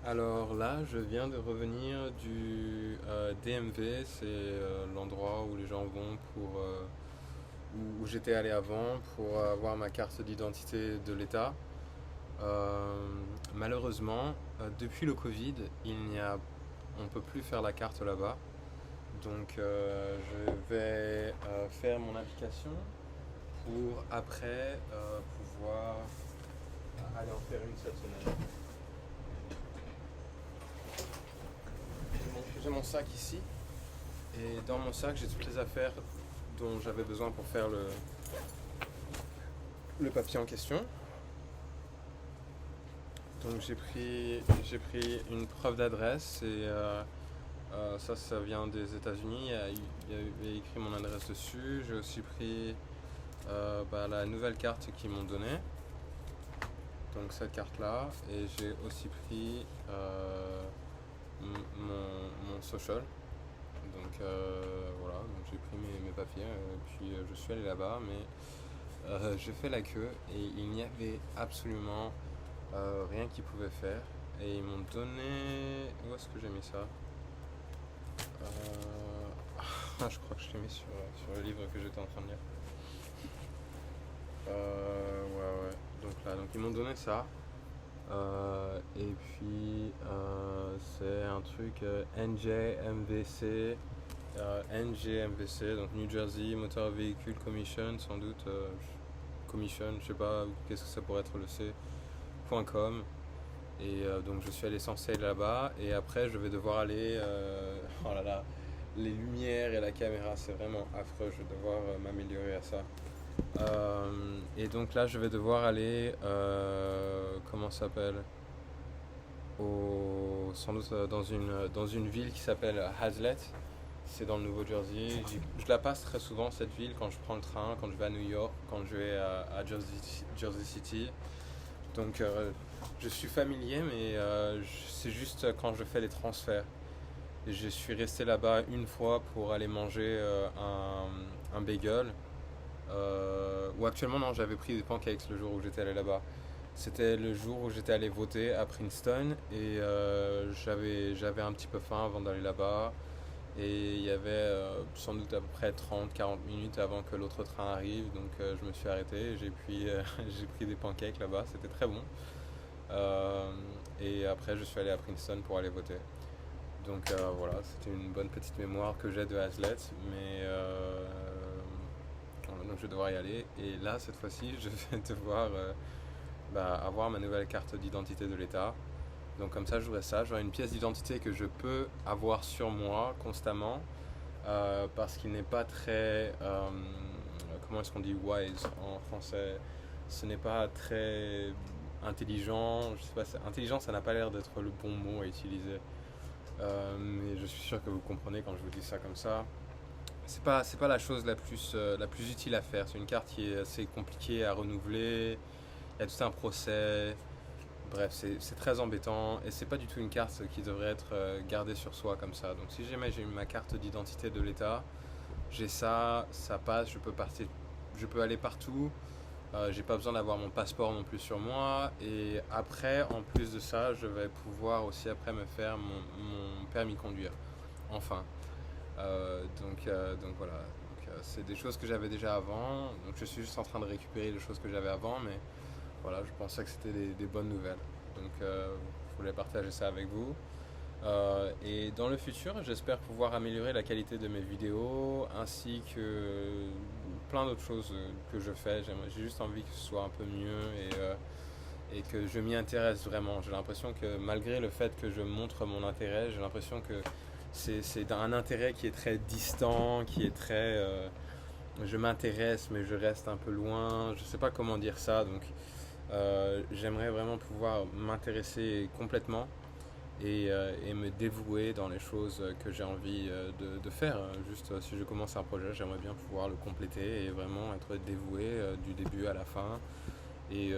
Alors là, je viens de revenir du DMV, c'est l'endroit où les gens vont où j'étais allé avant pour avoir ma carte d'identité de l'État. Euh, Malheureusement, depuis le Covid, on peut plus faire la carte là-bas. Donc je vais faire mon application pour après pouvoir aller en faire une cette semaine. J'ai mon sac ici. Et dans mon sac, j'ai toutes les affaires dont j'avais besoin pour faire le papier en question. Donc j'ai pris une preuve d'adresse et ça vient des États-Unis. Il y a écrit mon adresse dessus. J'ai aussi pris la nouvelle carte qu'ils m'ont donnée. Donc cette carte-là. Et j'ai aussi pris mon social. Donc voilà, donc j'ai pris mes papiers, puis je suis allé là-bas, mais j'ai fait la queue et il n'y avait absolument rien qu'ils pouvaient faire. Et ils m'ont donné. Où est-ce que j'ai mis ça? Je crois que je l'ai mis sur le livre que j'étais en train de lire. Ouais, ouais. Donc là, donc ils m'ont donné ça. Et puis c'est un truc NJMVC, NGMVC, donc New Jersey Motor Vehicle Commission, sans doute. Commission, je sais pas qu'est-ce que ça pourrait être le C.com. Et donc je suis allé censé aller là-bas. Et après, je vais devoir aller. Oh là là, les lumières et la caméra, c'est vraiment affreux. Je vais devoir m'améliorer à ça. Et donc là, je vais devoir aller, comment ça s'appelle, sans doute dans une ville qui s'appelle Hazlet. C'est dans le Nouveau Jersey. Je la passe très souvent cette ville quand je prends le train, quand je vais à New York, quand je vais à Jersey City. Donc je suis familier, mais c'est juste quand je fais les transferts. Et je suis resté là-bas une fois pour aller manger un bagel. Ou actuellement, non, j'avais pris des pancakes le jour où j'étais allé là-bas. C'était le jour où j'étais allé voter à Princeton et j'avais un petit peu faim avant d'aller là-bas. Et il y avait sans doute à peu près 30-40 minutes avant que l'autre train arrive. Donc je me suis arrêté et j'ai pris des pancakes là-bas. C'était très bon. Euh, et après, je suis allé à Princeton pour aller voter. Donc voilà, c'était une bonne petite mémoire que j'ai de Hazlet. Mais voilà, donc je vais devoir y aller. Et là, cette fois-ci, je vais devoir avoir ma nouvelle carte d'identité de l'État. Donc comme ça, j'aurai une pièce d'identité que je peux avoir sur moi constamment, parce qu'il n'est pas très, comment est-ce qu'on dit wise en français? Ce n'est pas très intelligent. Je sais pas, intelligent, ça n'a pas l'air d'être le bon mot à utiliser. Mais je suis sûr que vous comprenez quand je vous dis ça comme ça. C'est pas la chose la plus utile à faire. C'est une carte qui est assez compliquée à renouveler. Il y a tout un procès. Bref, c'est très embêtant et c'est pas du tout une carte qui devrait être gardée sur soi comme ça. Donc si jamais j'ai ma carte d'identité de l'État, j'ai ça, ça passe, je peux aller partout. J'ai pas besoin d'avoir mon passeport non plus sur moi. Et après, en plus de ça, je vais pouvoir aussi après me faire mon permis conduire. Enfin. Donc voilà. Donc, c'est des choses que j'avais déjà avant. Donc je suis juste en train de récupérer les choses que j'avais avant, mais voilà, je pensais que c'était des bonnes nouvelles. Donc je voulais partager ça avec vous. Et dans le futur, j'espère pouvoir améliorer la qualité de mes vidéos ainsi que plein d'autres choses que je fais. J'ai juste envie que ce soit un peu mieux et que je m'y intéresse vraiment. J'ai l'impression que malgré le fait que je montre mon intérêt, j'ai l'impression que c'est un intérêt qui est très distant, qui est très... je m'intéresse mais je reste un peu loin. Je sais pas comment dire ça, donc j'aimerais vraiment pouvoir m'intéresser complètement et me dévouer dans les choses que j'ai envie de faire. Juste si je commence un projet, j'aimerais bien pouvoir le compléter et vraiment être dévoué du début à la fin. Et